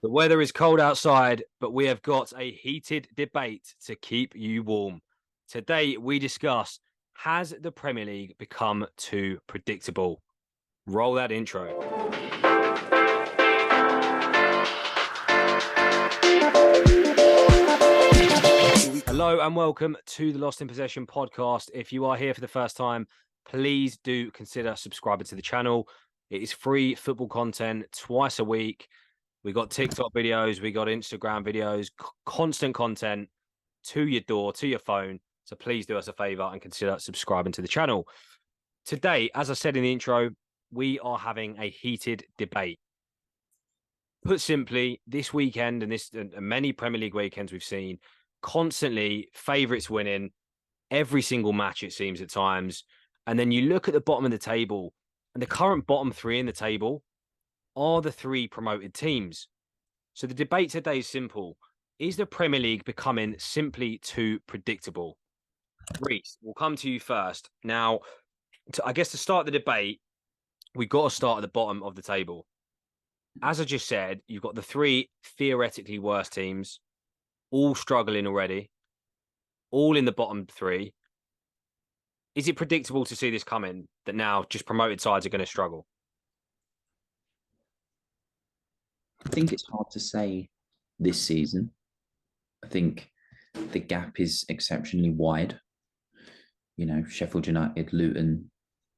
The weather is cold outside, but we have got a heated debate to keep you warm. Today, we discuss, has the Premier League become too predictable? Roll that intro. Hello and welcome to the Lost in Possession podcast. If you are here for the first time, please do consider subscribing to the channel. It is free football content twice a week. We got TikTok videos, we got Instagram videos, constant content to your door, to your phone. So please do us a favor and consider subscribing to the channel. Today, as I said in the intro, we are having a heated debate. Put simply, this weekend and many Premier League weekends we've seen, constantly favourites winning every single match, it seems at times. And then you look at the bottom of the table, and the current bottom three in the table are the three promoted teams. So the debate today is simple. Is the Premier League becoming simply too predictable? Reece, we'll come to you first. Now, I guess to start the debate, we've got to start at the bottom of the table. As I just said, you've got the three theoretically worst teams, all struggling already, all in the bottom three. Is it predictable to see this coming, that now just promoted sides are going to struggle? I think it's hard to say this season. I think the gap is exceptionally wide. You know, Sheffield United, Luton,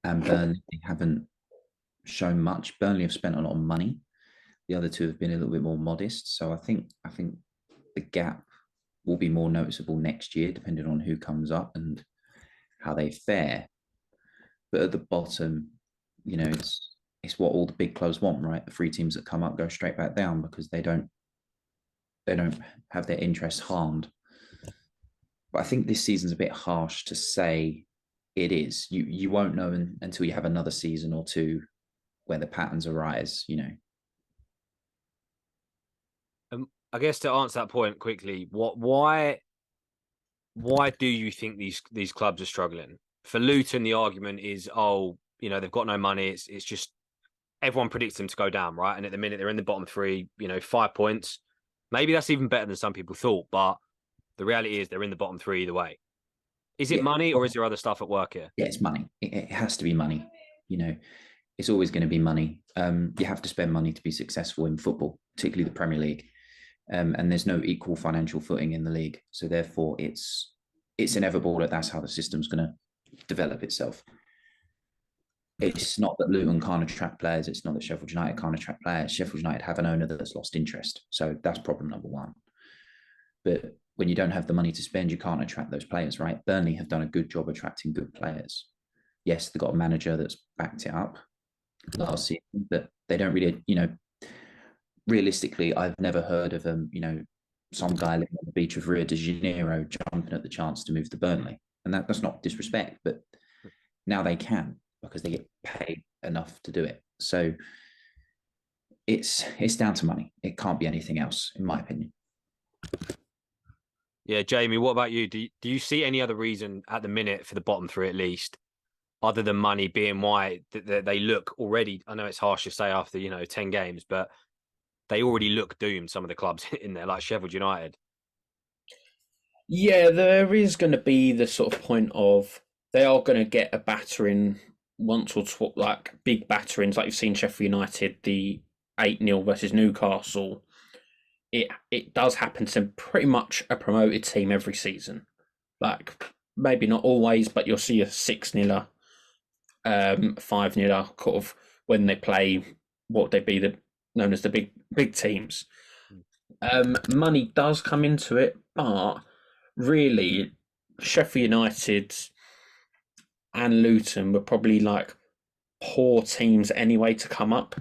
and Burnley haven't shown much. Burnley have spent a lot of money. The other two have been a little bit more modest. So I think the gap will be more noticeable next year, depending on who comes up and how they fare. But at the bottom, you know, it's what all the big clubs want, right? The three teams that come up go straight back down because they don't have their interests harmed. But I think this season's a bit harsh to say it is. You won't know until you have another season or two where the patterns arise, you know. I guess to answer that point quickly, why do you think these clubs are struggling? For Luton, the argument is, they've got no money. It's just everyone predicts them to go down, right? And at the minute they're in the bottom three, 5 points. Maybe that's even better than some people thought, but the reality is they're in the bottom three either way. Is it Yeah, money or is there other stuff at work here? yeah, it's money. It has to be money. You know, it's always going to be money. You have to spend money to be successful in football, particularly the Premier League. And there's no equal financial footing in the league, so therefore it's inevitable that that's how the system's going to develop itself. It's not that Luton can't attract players. It's not that Sheffield United can't attract players. Sheffield United have an owner that's lost interest, so that's problem number one. But when you don't have the money to spend, you can't attract those players, right? Burnley have done a good job attracting good players. Yes, they've got a manager that's backed it up last season, but they don't really, realistically, I've never heard of some guy living on the beach of Rio de Janeiro jumping at the chance to move to Burnley. And that's not disrespect, but now they can because they get paid enough to do it. So it's down to money. It can't be anything else, in my opinion. Yeah, Jamie, what about you? Do you see any other reason at the minute for the bottom three, at least, other than money being why they look already? I know it's harsh to say after 10 games, but they already look doomed. Some of the clubs in there, like Sheffield United. Yeah, there is going to be the sort of point of they are going to get a battering once or twice, like big batterings, like you've seen Sheffield United, the 8-0 versus Newcastle. It does happen to pretty much a promoted team every season. Like maybe not always, but you'll see a 6-0, 5-0 sort of when they play what they be known as the big teams. Money does come into it, but really, Sheffield United and Luton were probably like poor teams anyway to come up,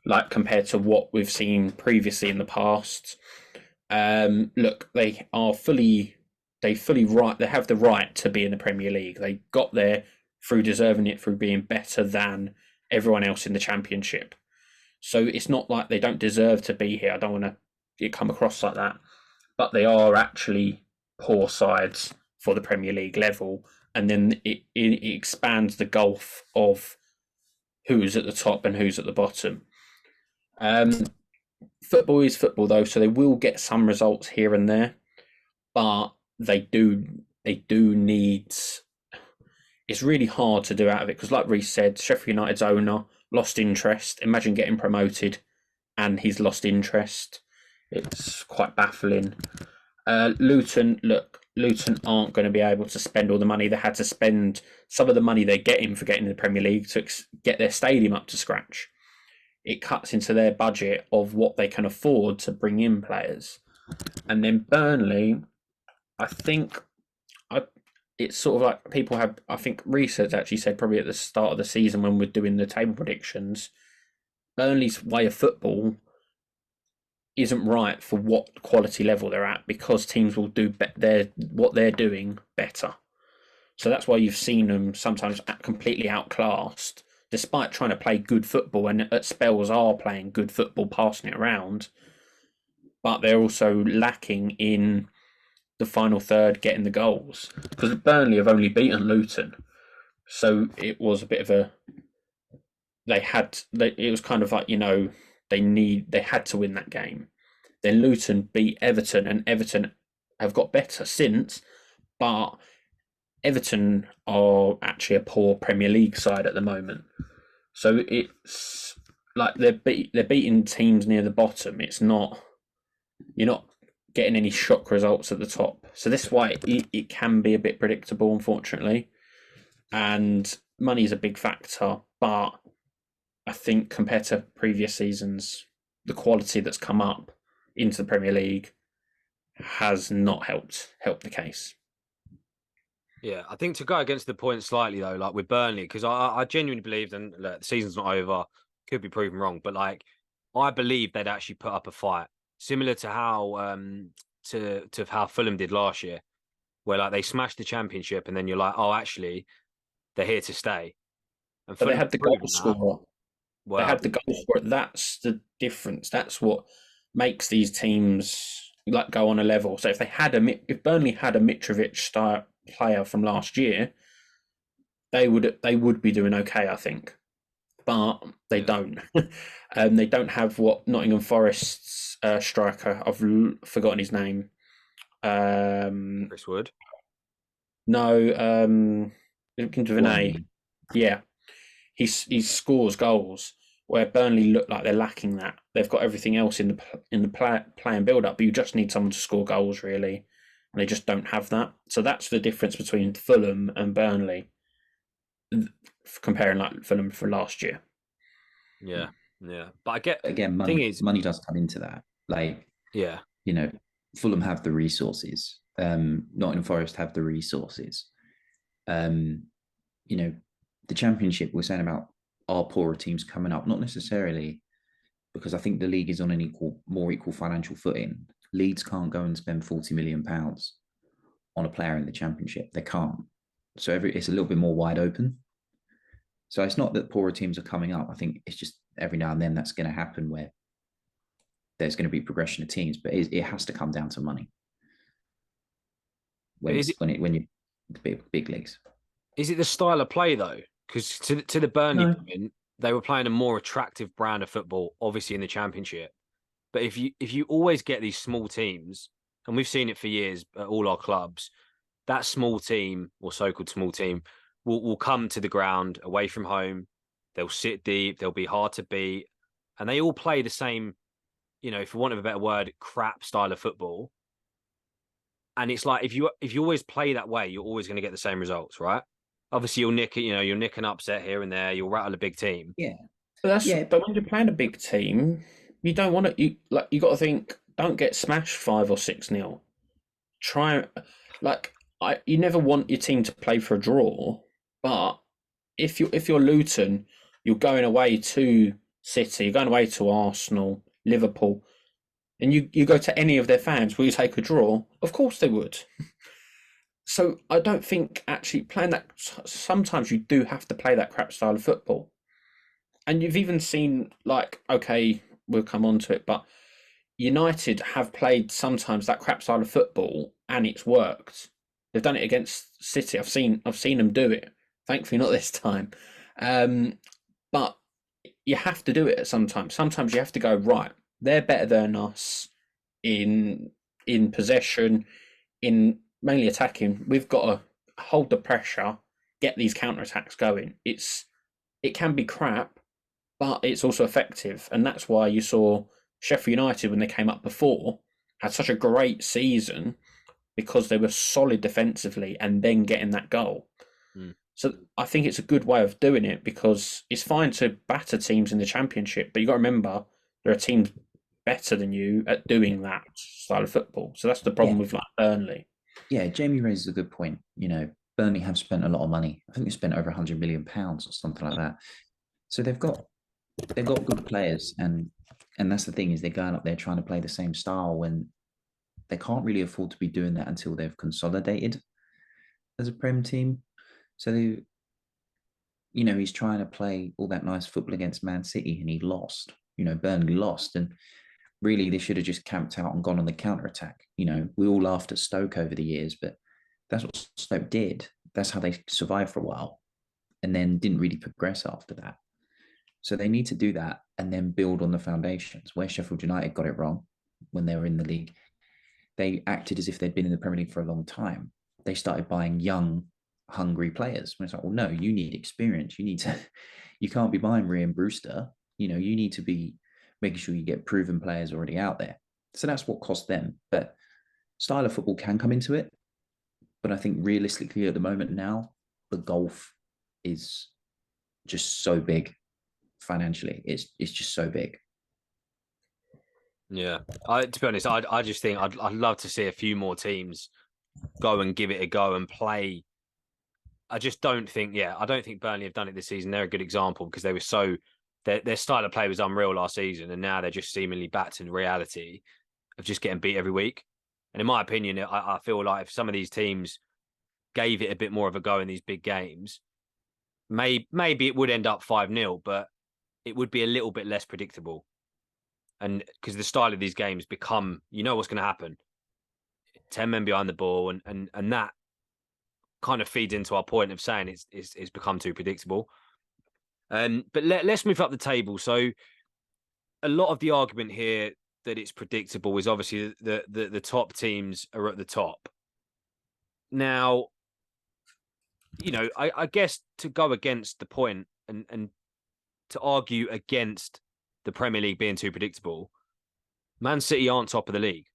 like compared to what we've seen previously in the past. Look, they fully right. They have the right to be in the Premier League. They got there through deserving it, through being better than everyone else in the Championship. So it's not like they don't deserve to be here. I don't want to come across like that, but they are actually poor sides for the Premier League level, and then it expands the gulf of who's at the top and who's at the bottom. football is football though, so they will get some results here and there, but they do need. It's really hard to do out of it because, like Reece said, Sheffield United's owner lost interest. Imagine getting promoted and he's lost interest. It's quite baffling. Luton aren't going to be able to spend all the money they had to spend. Some of the money they're getting for getting in the Premier League to get their stadium up to scratch. It cuts into their budget of what they can afford to bring in players. And then Burnley, I think it's sort of like people have, I think research actually said probably at the start of the season when we're doing the table predictions, Burnley's way of football isn't right for what quality level they're at because teams will do what they're doing better. So that's why you've seen them sometimes completely outclassed, despite trying to play good football and at spells are playing good football, passing it around. But they're also lacking in the final third getting the goals because Burnley have only beaten Luton, so it was a bit of a it was kind of like they had to win that game. Then Luton beat Everton, and Everton have got better since, but Everton are actually a poor Premier League side at the moment. So it's like they're beating teams near the bottom. You're not getting any shock results at the top. So this is why it can be a bit predictable, unfortunately. And money is a big factor, but I think compared to previous seasons, the quality that's come up into the Premier League has not helped the case. Yeah, I think to go against the point slightly though, like with Burnley, because I genuinely believed, and look, the season's not over, could be proven wrong, but like I believe they'd actually put up a fight, similar to how to how Fulham did last year, where like they smashed the Championship, and then you're like, oh, actually, they're here to stay. And But they Fulham had the goal proven that. scorer. Well, They had the goal scorer. That's the difference. That's what makes these teams like go on a level. So if Burnley had a Mitrovic style player from last year, they would be doing okay, I think. But they don't. They don't have what Nottingham Forest's striker. I've forgotten his name. Chris Wood. No, begins with an A. Yeah, he scores goals. Where Burnley look like they're lacking that. They've got everything else in the play and build up, but you just need someone to score goals really, and they just don't have that. So that's the difference between Fulham and Burnley, comparing like Fulham for last year. Yeah, yeah, but I get Again, money does come into that. Like, yeah, Fulham have the resources. Nottingham Forest have the resources. The Championship we're saying about our poorer teams coming up, not necessarily because I think the league is on an more equal financial footing. Leeds can't go and spend £40 million on a player in the Championship. They can't. So it's a little bit more wide open. So it's not that poorer teams are coming up. I think it's just every now and then that's going to happen where there's going to be progression of teams, but it has to come down to money. When you big leagues. Is it the style of play though? Because to the Burnley point, they were playing a more attractive brand of football, obviously in the Championship. But if you always get these small teams, and we've seen it for years at all our clubs, that small team or so-called small team will come to the ground away from home. They'll sit deep. They'll be hard to beat, and they all play the same, for want of a better word, crap style of football. And it's like if you always play that way, you're always going to get the same results, right? Obviously, you'll nick an upset here and there. You'll rattle a big team. Yeah, but when you're playing a big team, you don't want to. You got to think. Don't get smashed 5 or 6-0. You never want your team to play for a draw. But if you're Luton, you're going away to City, you're going away to Arsenal, Liverpool, and you go to any of their fans, will you take a draw? Of course they would. So I don't think actually playing that. Sometimes you do have to play that crap style of football, and you've even seen we'll come on to it, but United have played sometimes that crap style of football, and it's worked. They've done it against City. I've seen them do it. Thankfully, not this time. But you have to do it at some time. Sometimes you have to go right. they're better than us in possession, in mainly attacking. We've got to hold the pressure, get these counter attacks going. It can be crap, but it's also effective, and that's why you saw Sheffield United when they came up before had such a great season because they were solid defensively and then getting that goal. Mm. So I think it's a good way of doing it because it's fine to batter teams in the Championship, but you got to remember there are teams better than you at doing that style of football. So that's the problem with like Burnley. Yeah, Jamie raises a good point. Burnley have spent a lot of money. I think they spent over £100 million or something like that. So they've got good players, and that's the thing is they're going up there trying to play the same style when they can't really afford to be doing that until they've consolidated as a Prem team. So he's trying to play all that nice football against Man City, and he lost. Burnley lost, and really they should have just camped out and gone on the counter attack. We all laughed at Stoke over the years, but that's what Stoke did. That's how they survived for a while, and then didn't really progress after that. So they need to do that and then build on the foundations. Where Sheffield United got it wrong when they were in the league, they acted as if they'd been in the Premier League for a long time. They started buying young, hungry players. When it's like, well, no, you need experience. You can't be buying Ryan Brewster. You need to be making sure you get proven players already out there. So that's what cost them. But style of football can come into it. But I think realistically at the moment now, the gulf is just so big financially. It's just so big. Yeah, to be honest, I just think I'd love to see a few more teams go and give it a go and play. I just don't think, I don't think Burnley have done it this season. They're a good example because they were their style of play was unreal last season, and now they're just seemingly back to reality of just getting beat every week. And in my opinion, I feel like if some of these teams gave it a bit more of a go in these big games, maybe it would end up 5-0, but it would be a little bit less predictable. And because the style of these games become, what's going to happen. 10 men behind the ball, and that kind of feeds into our point of saying it's become too predictable. But let's move up the table. So a lot of the argument here that it's predictable is obviously the top teams are at the top. Now, I guess to go against the point and to argue against the Premier League being too predictable, Man City aren't top of the league.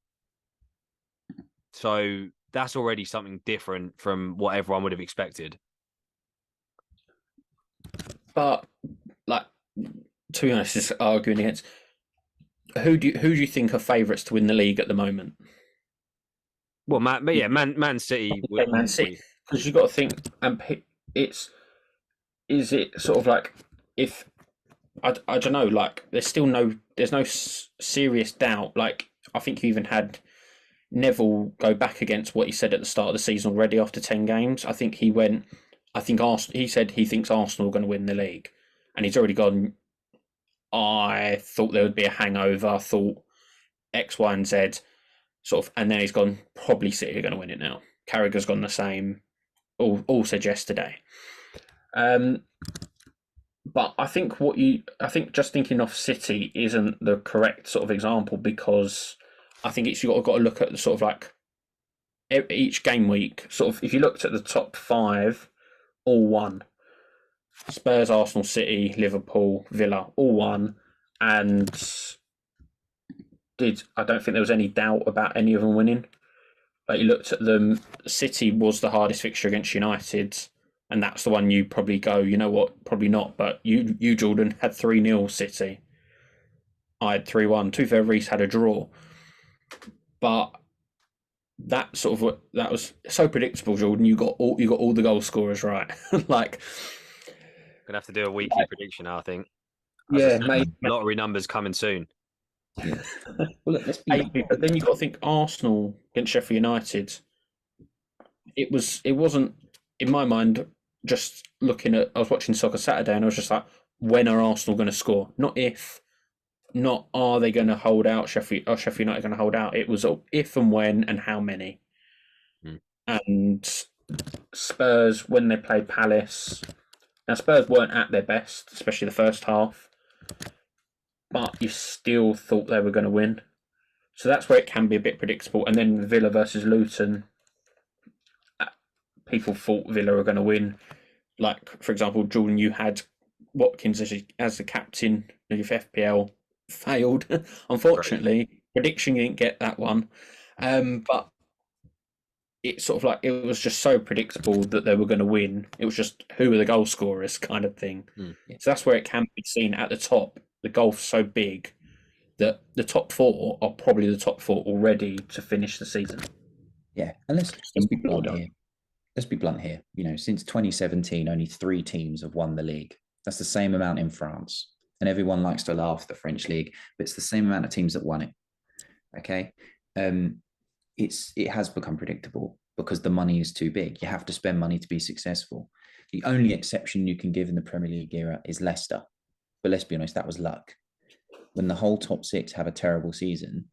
So that's already something different from what everyone would have expected. But to be honest, it's arguing against who do you think are favourites to win the league at the moment? Well, Man City. Man City, because you've got to think, and is it sort of like if I don't know, like there's no serious doubt. Like I think you even had Neville go back against what he said at the start of the season already after 10 games. I think he said he thinks Arsenal are going to win the league, and he's already gone. I thought there would be a hangover. I thought X, Y, and Z, sort of, and then he's gone. Probably City are going to win it now. Carragher's gone the same. All said yesterday. But I think just thinking of City isn't the correct sort of example because I think you've got to look at the sort of like each game week. Sort of, if you looked at the top 5, all won. Spurs, Arsenal, City, Liverpool, Villa, all won, and I don't think there was any doubt about any of them winning. Like you looked at them, City was the hardest fixture against United, and that's the one you probably go, you know what, probably not. But you Jordan, had 3-0 City. I had 3-1. To be fair, Reece had a draw. But that was so predictable, Jordan. You got all the goal scorers right. Like, gonna have to do a weekly prediction now, I think. Mate. Lottery numbers coming soon. Yeah. Well, look, but then you got to think Arsenal against Sheffield United. It wasn't in my mind. Just looking at, I was watching Soccer Saturday, and I was just like, when are Arsenal going to score? Not if, not are they going to hold out? Sheffield United going to hold out? It was if and when and how many. And Spurs, when they played Palace, now Spurs weren't at their best, especially the first half. but you still thought they were going to win. So that's where it can be a bit predictable. And then Villa versus Luton, people thought Villa were going to win. Like, for example, Jordan, you had Watkins as the captain of FPL, failed. Unfortunately, prediction you didn't get that one. But it's sort of like it was just so predictable that they were going to win. It was just who were the goal scorers kind of thing. Yeah. So that's where it can be seen at the top. The gulf's so big that the top four are probably the top four already to finish the season. Yeah, and let's be blunt here. Let's be blunt here. You know, since 2017, only 3 teams have won the league. That's the same amount in France. And everyone likes to laugh at the French league, but it's the same amount of teams that won it. Okay. It has become predictable because the money is too big. You have to spend money to be successful. The only exception you can give in the Premier League era is Leicester. But let's be honest, that was luck. When the whole top 6 have a terrible season,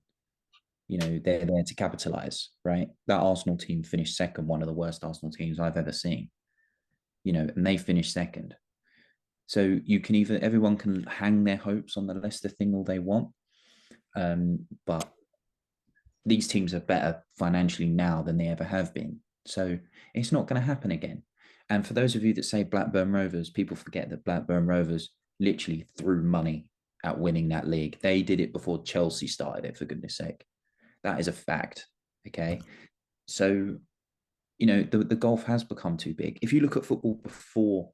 you know, they're there to capitalize, right? That Arsenal team finished second, one of the worst Arsenal teams I've ever seen, you know, and they finished second. So you can everyone can hang their hopes on the Leicester thing all they want. But these teams are better financially now than they ever have been. So it's not going to happen again. And for those of you that say Blackburn Rovers, people forget that Blackburn Rovers literally threw money at winning that league. They did it before Chelsea started it, for goodness sake. That is a fact. Okay. So, you know, the golf has become too big. If you look at football before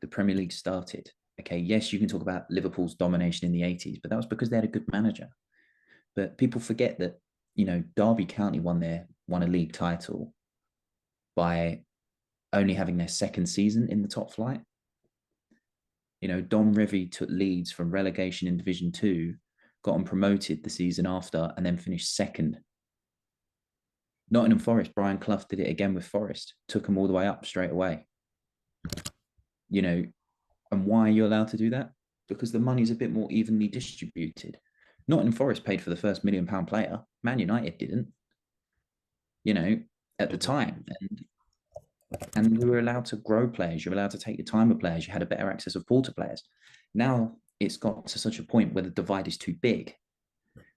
the Premier League started, okay, yes, you can talk about Liverpool's domination in the 80s, but that was because they had a good manager. But people forget that, you know, Derby County won a league title by only having their second season in the top flight. You know, Don Revie took Leeds from relegation in Division 2, got them promoted the season after, and then finished second. Nottingham Forest, Brian Clough did it again with Forest, took them all the way up straight away. You know, and why are you allowed to do that? Because the money's a bit more evenly distributed. Nottingham Forest paid for the first £1 million player. Man United didn't. You know, at the time. And you were allowed to grow players. You were allowed to take your time with players. You had a better access of Porter players. Now it's got to such a point where the divide is too big.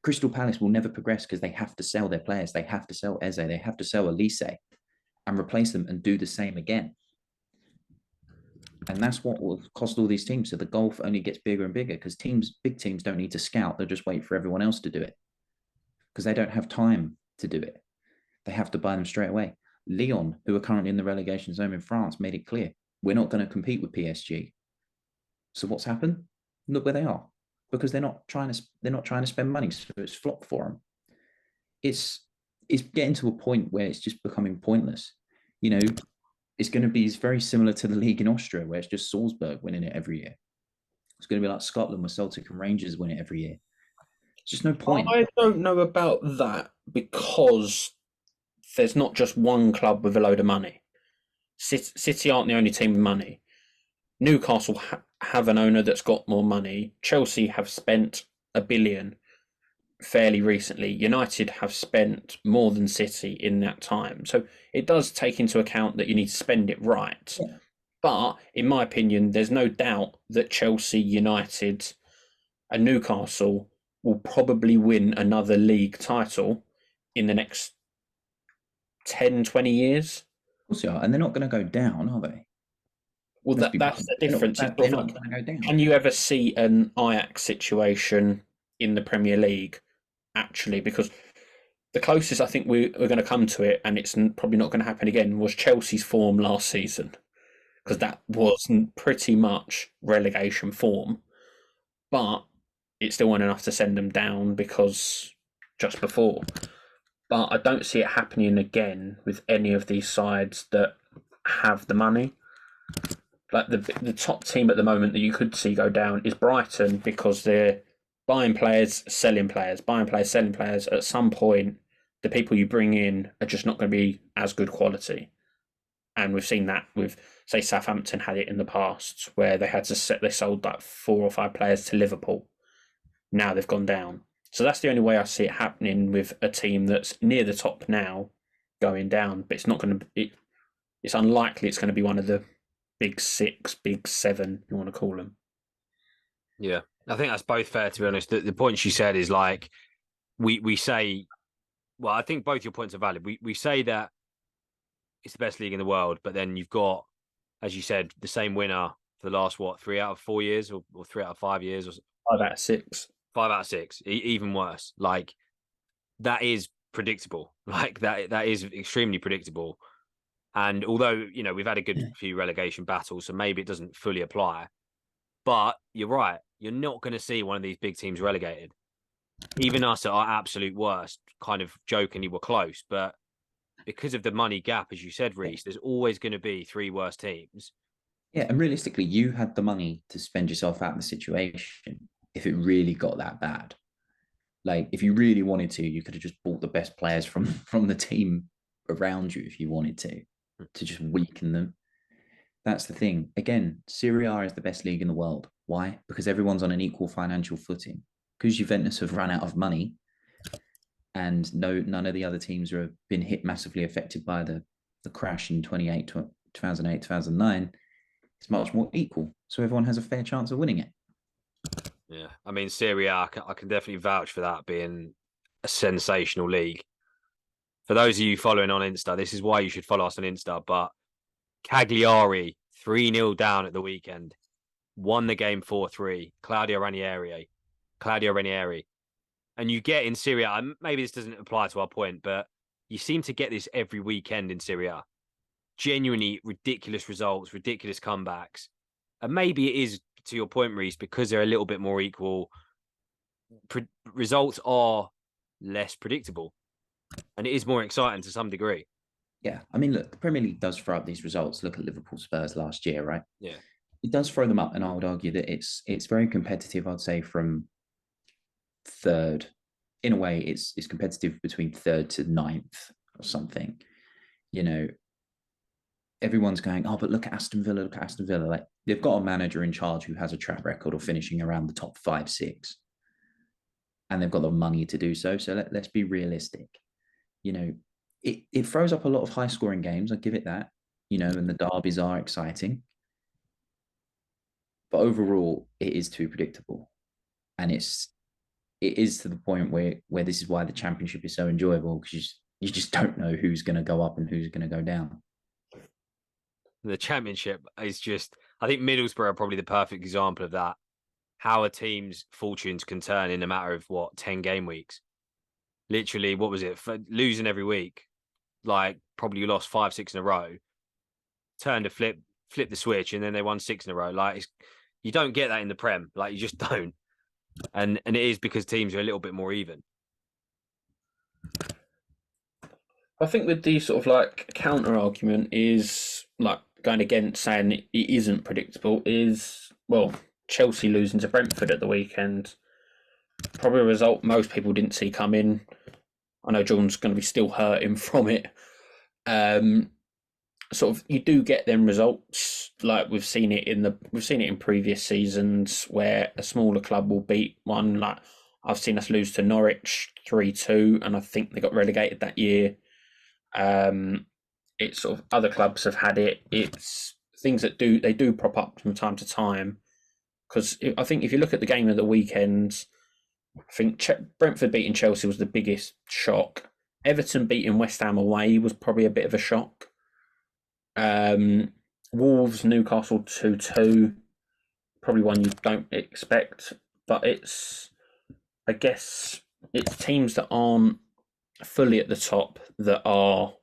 Crystal Palace will never progress because they have to sell their players. They have to sell Eze. They have to sell Elise and replace them and do the same again. And that's what will cost all these teams. So the golf only gets bigger and bigger because big teams don't need to scout. They'll just wait for everyone else to do it because they don't have time to do it. They have to buy them straight away. Lyon, who are currently in the relegation zone in France, made it clear we're not going to compete with PSG. So what's happened? Look where they are because they're not trying to spend money, so it's flopped for them. It's getting to a point where it's just becoming pointless. You know, it's going to be very similar to the league in Austria, where it's just Salzburg winning it every year. It's going to be like Scotland, where Celtic and Rangers win it every year. It's just no point. I don't know about that because there's not just one club with a load of money. City aren't the only team with money. Newcastle have an owner that's got more money. Chelsea have spent $1 billion fairly recently. United have spent more than City in that time. So it does take into account that you need to spend it right. Yeah. But in my opinion, there's no doubt that Chelsea, United and Newcastle will probably win another league title in the next 10, 20 years. Of course they are. And they're not going to go down, are they? Well, that's the difference. They're not going to go down. Can you ever see an Ajax situation in the Premier League, actually? Because the closest I think we're going to come to it, and it's probably not going to happen again, was Chelsea's form last season. Because that was pretty much relegation form. But it still wasn't enough to send them down because just before. But I don't see it happening again with any of these sides that have the money. Like the top team at the moment that you could see go down is Brighton because they're buying players, selling players, buying players, selling players. At some point, the people you bring in are just not going to be as good quality. And we've seen that with, say, Southampton had it in the past where they sold like 4 or 5 players to Liverpool. Now they've gone down. So that's the only way I see it happening with a team that's near the top now going down. But it's not going to. It's unlikely it's going to be one of the big 6, big 7, you want to call them. Yeah, I think that's both fair, to be honest. The point she said is like, we say, well, I think both your points are valid. We say that it's the best league in the world, but then you've got, as you said, the same winner for the last, 3 out of 4 years or 3 out of 5 years or 5 out of 6. 5 out of 6, even worse. Like, that is predictable. Like, that is extremely predictable. And although, we've had a good few relegation battles, so maybe it doesn't fully apply. But you're right. You're not going to see one of these big teams relegated. Even us at our absolute worst, kind of jokingly, were close. But because of the money gap, as you said, Reece, there's always going to be 3 worse teams. Yeah, and realistically, you had the money to spend yourself out of the situation if it really got that bad. Like, if you really wanted to, you could have just bought the best players from the team around you if you wanted to just weaken them. That's the thing. Again, Serie A is the best league in the world. Why? Because everyone's on an equal financial footing. Because Juventus have run out of money, and none of the other teams have been hit massively affected by the crash in 2008, 2009. It's much more equal. So everyone has a fair chance of winning it. Yeah, I mean, Serie A, I can definitely vouch for that being a sensational league. For those of you following on Insta, this is why you should follow us on Insta. But Cagliari 3-0 down at the weekend, won the game 4-3. Claudio Ranieri. And you get in Serie A, maybe this doesn't apply to our point, but you seem to get this every weekend in Serie A. Genuinely ridiculous results, ridiculous comebacks. And maybe it is, to your point, Reece, because they're a little bit more equal. Results are less predictable. And it is more exciting to some degree. Yeah. I mean, look, the Premier League does throw up these results. Look at Liverpool Spurs last year, right? Yeah. It does throw them up. And I would argue that it's very competitive, I'd say, from third. In a way, it's competitive between third to ninth or something. Everyone's going, oh, but look at Aston Villa, Like, they've got a manager in charge who has a track record of finishing around the top 5, 6. And they've got the money to do so. So let's be realistic. It throws up a lot of high scoring games. I give it that, and the derbies are exciting. But overall, it is too predictable. And it is to the point where this is why the Championship is so enjoyable, because you just don't know who's going to go up and who's going to go down. The Championship is just, I think Middlesbrough are probably the perfect example of that. How a team's fortunes can turn in a matter of 10 game weeks. Literally, what was it? Losing every week, like probably you lost 5, 6 in a row. Turned to flip the switch, and then they won 6 in a row. Like, you don't get that in the Prem. Like, you just don't. And it is because teams are a little bit more even. I think with the sort of like counter argument is like going against saying it isn't predictable is, well, Chelsea losing to Brentford at the weekend. Probably a result most people didn't see coming. I know John's going to be still hurting from it. Sort of, you do get them results, like we've seen it in previous seasons where a smaller club will beat one. Like, I've seen us lose to Norwich 3-2, and I think they got relegated that year. It's sort of, other clubs have had it. It's things that they do prop up from time to time. Because I think if you look at the game of the weekend, I think Brentford beating Chelsea was the biggest shock. Everton beating West Ham away was probably a bit of a shock. Wolves, Newcastle 2-2, probably one you don't expect. But I guess it's teams that aren't fully at the top that are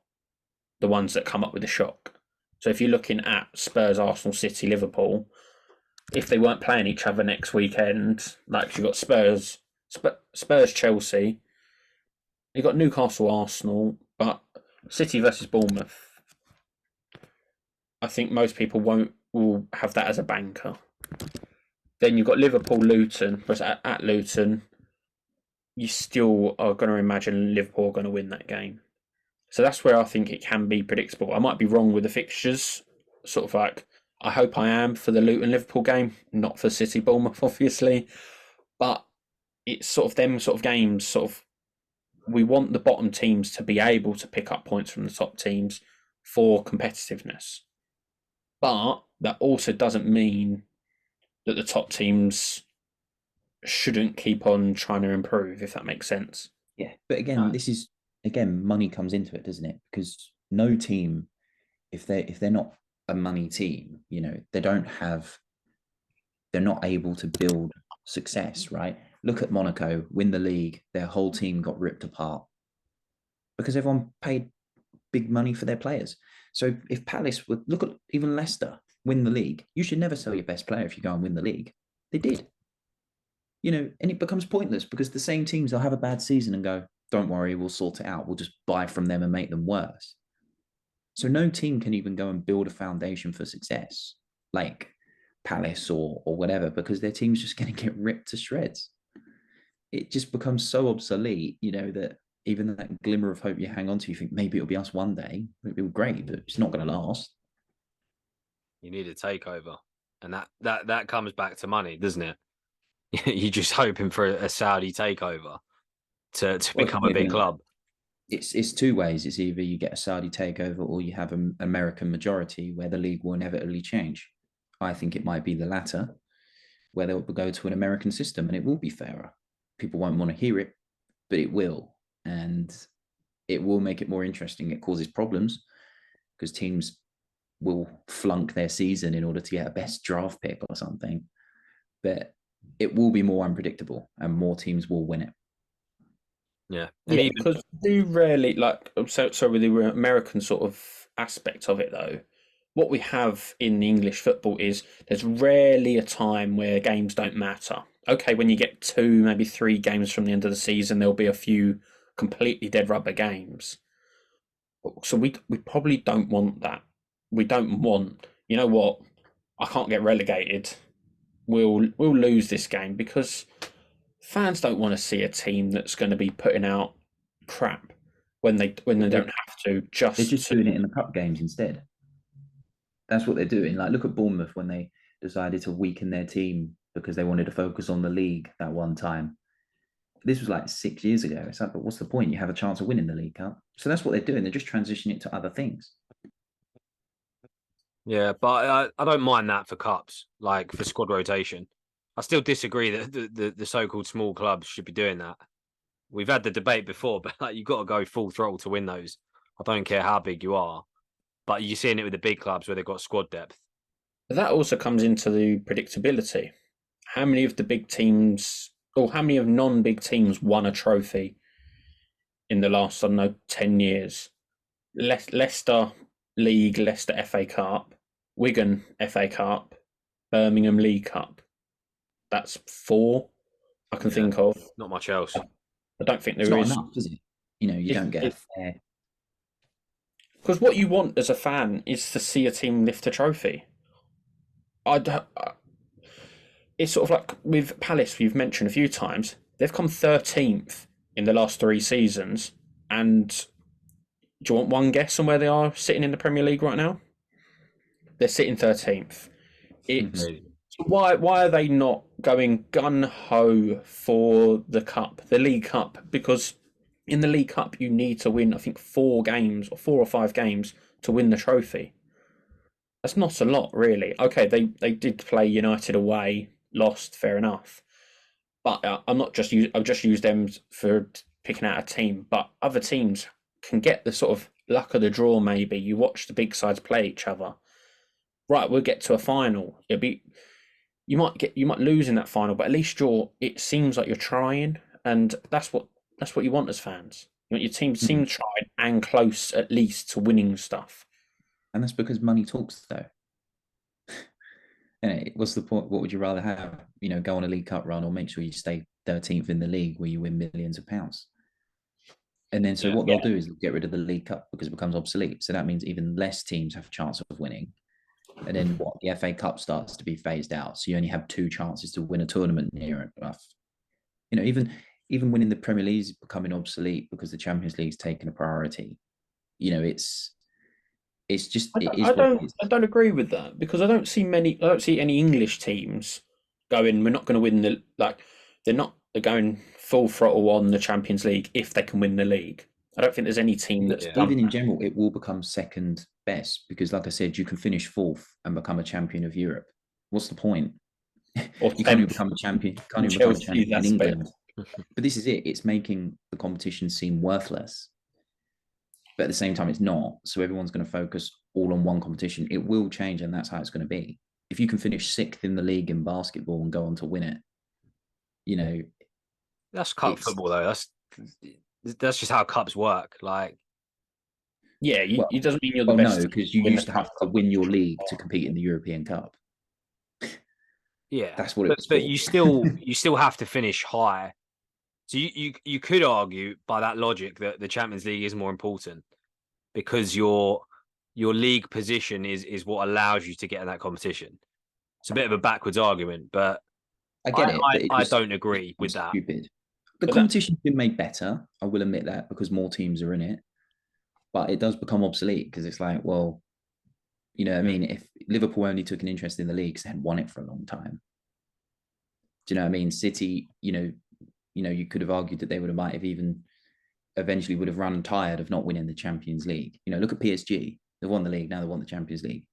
the ones that come up with the shock. So if you're looking at Spurs, Arsenal, City, Liverpool, if they weren't playing each other next weekend, like you've got Spurs, Chelsea, you've got Newcastle, Arsenal, but City versus Bournemouth, I think most people will have that as a banker. Then you've got Liverpool, Luton, whereas at Luton, you still are going to imagine Liverpool are going to win that game. So that's where I think it can be predictable. I might be wrong with the fixtures, sort of like, I hope I am for the Luton-Liverpool game, not for City-Bournemouth, obviously. But it's sort of them sort of games, sort of, we want the bottom teams to be able to pick up points from the top teams for competitiveness. But that also doesn't mean that the top teams shouldn't keep on trying to improve, if that makes sense. Yeah, but again, this is money comes into it, doesn't it? Because no team, if they're not a money team, they're not able to build success, right? Look at Monaco, win the league, their whole team got ripped apart because everyone paid big money for their players. So if Palace would look at even Leicester win the league, you should never sell your best player if you go and win the league. They did. And it becomes pointless because the same teams will have a bad season and go, don't worry, we'll sort it out. We'll just buy from them and make them worse. So no team can even go and build a foundation for success like Palace or whatever, because their team's just going to get ripped to shreds. It just becomes so obsolete, that even that glimmer of hope you hang on to, you think maybe it'll be us one day. It'll be great, but it's not going to last. You need a takeover. And that comes back to money, doesn't it? You're just hoping for a Saudi takeover to become a big club. It's two ways. It's either you get a Saudi takeover or you have an American majority where the league will inevitably change. I think it might be the latter, where they'll go to an American system and it will be fairer. People won't want to hear it, but it will. And it will make it more interesting. It causes problems because teams will flunk their season in order to get a best draft pick or something. But it will be more unpredictable and more teams will win it. Yeah. Yeah, because do rarely, so with the American sort of aspect of it, though, what we have in English football is there's rarely a time where games don't matter. Okay, when you get 2, maybe 3 games from the end of the season, there'll be a few completely dead rubber games. So we probably don't want that. We don't want, you know what, I can't get relegated. We'll lose this game because fans don't want to see a team that's going to be putting out crap when they don't have to. They're just doing it in the cup games instead. That's what they're doing. Like, look at Bournemouth when they decided to weaken their team because they wanted to focus on the league that one time. This was like 6 years ago. It's like, but what's the point? You have a chance of winning the League Cup. So that's what they're doing. They're just transitioning it to other things. Yeah, but I don't mind that for cups, like for squad rotation. I still disagree that the so-called small clubs should be doing that. We've had the debate before, but like, you've got to go full throttle to win those. I don't care how big you are, but you're seeing it with the big clubs where they've got squad depth. But that also comes into the predictability. How many of the big teams, or how many of non-big teams, won a trophy in the last, I don't know, 10 years? Leicester League, Leicester FA Cup, Wigan FA Cup, Birmingham League Cup. That's 4 I can think of. Not much else. I don't think It's there not is. enough, is it? You don't get a fair. Because what you want as a fan is to see a team lift a trophy. It's sort of like with Palace, we've mentioned a few times. They've come 13th in the last 3 seasons. And do you want one guess on where they are sitting in the Premier League right now? They're sitting 13th. It's why are they not going gun ho for the cup, the League Cup? Because in the League Cup you need to win, I think, 4 or 5 games to win the trophy. That's not a lot, really. Okay, they did play United away, lost, fair enough. But I've just used them for picking out a team. But other teams can get the sort of luck of the draw. Maybe you watch the big sides play each other. Right, we'll get to a final. You might lose in that final, but at least it seems like you're trying, and that's what you want as fans. You want your team to seem tried and close at least to winning stuff. And that's because money talks, though. What's the point? What would you rather have? Go on a League Cup run or make sure you stay 13th in the league where you win millions of pounds. And then what they'll do is they'll get rid of the League Cup because it becomes obsolete. So that means even less teams have a chance of winning. And then the FA Cup starts to be phased out. So you only have 2 chances to win a tournament near enough. Even winning the Premier League is becoming obsolete because the Champions League's taken a priority. It's just. I don't agree with that because I don't see any English teams going. We're not going to win they're going full throttle on the Champions League if they can win the league. I don't think there's any team that's even in general. It will become second best because, like I said, you can finish 4th and become a champion of Europe. What's the point? Or You can't even 10th. become a champion. You can't even become a Chelsea, champion in that's England. But this is it. It's making the competition seem worthless. But at the same time, it's not. So everyone's going to focus all on one competition. It will change, and that's how it's going to be. If you can finish 6th in the league in basketball and go on to win it, you know, That's cup football, though. That's just how cups work. Like, yeah, it doesn't mean you're the well, best. no, because you used to have to win your league to compete in the European Cup. yeah, That's what it was but for. you still have to finish high. So you could argue by that logic that the Champions League is more important because your league position is what allows you to get in that competition. It's a bit of a backwards argument, but I get it, but I don't agree with that. Stupid. The But competition's been made better. I will admit that because more teams are in it, but it does become obsolete because it's like, well, you know what I mean? If Liverpool only took an interest in the league because they hadn't won it for a long time, do you know what I mean? City, you could have argued that they might have even eventually would have run tired of not winning the Champions League. You know, look at PSG. They've won the league, now they won the Champions League.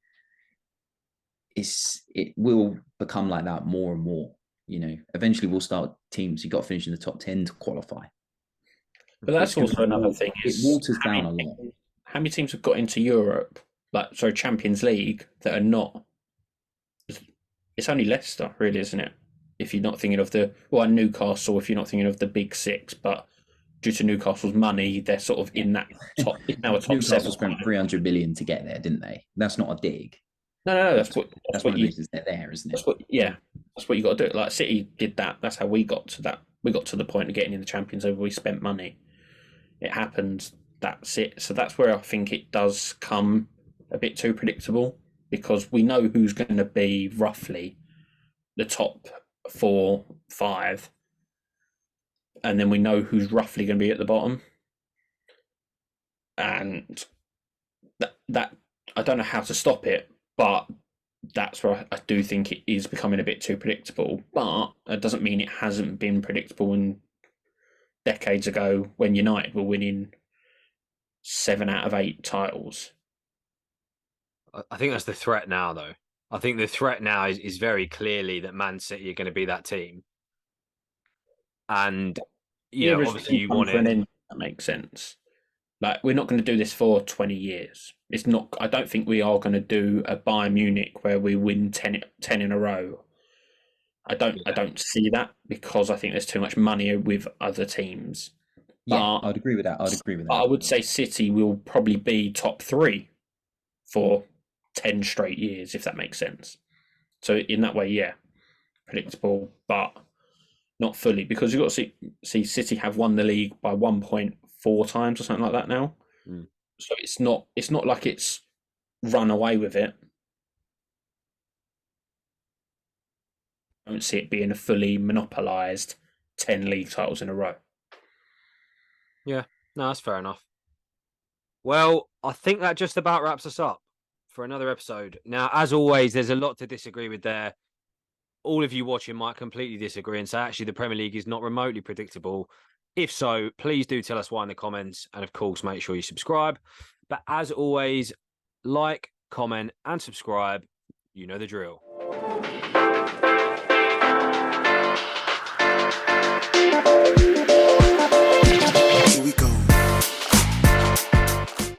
It will become like that more and more. You know, eventually we'll start teams. You got to finish in the top 10 to qualify. But that's also another thing. It waters down a lot. How many teams have got into Europe, Champions League, that are not? It's only Leicester, really, isn't it? If you're not thinking of Newcastle, if you're not thinking of the big six, but due to Newcastle's money, they're sort of in that top. Now a top Newcastle 7. spent 300 million to get there, didn't they? That's not a dig. No, that's one what of the you. reasons they're there, isn't it? That's what you got to do. Like City did that. That's how we got to that. We got to the point of getting in the Champions League. We spent money. It happened. That's it. So that's where I think it does come a bit too predictable because we know who's going to be roughly the top 4, 5, and then we know who's roughly going to be at the bottom. And that I don't know how to stop it, but that's where I do think it is becoming a bit too predictable. But it doesn't mean it hasn't been predictable in decades ago when United were winning 7 out of 8 titles. I think that's the threat now, though. I think the threat now is very clearly that Man City are going to be that team. And, obviously you want it. That makes sense. Like, we're not going to do this for 20 years. It's not. I don't think we are going to do a Bayern Munich where we win 10 in a row. I don't see that because I think there's too much money with other teams. Yeah, I'd agree with that. I would say City will probably be top 3 for 10 straight years, if that makes sense. So in that way, yeah, predictable, but not fully because you've got to see City have won the league by 1.4 times or something like that now. So it's not like it's run away with it. I don't see it being a fully monopolised 10 league titles in a row. Yeah, no, that's fair enough. Well, I think that just about wraps us up for another episode. Now, as always, there's a lot to disagree with there. All of you watching might completely disagree and say, actually, the Premier League is not remotely predictable. If so, please do tell us why in the comments. And of course, make sure you subscribe. But as always, like, comment, and subscribe. You know the drill.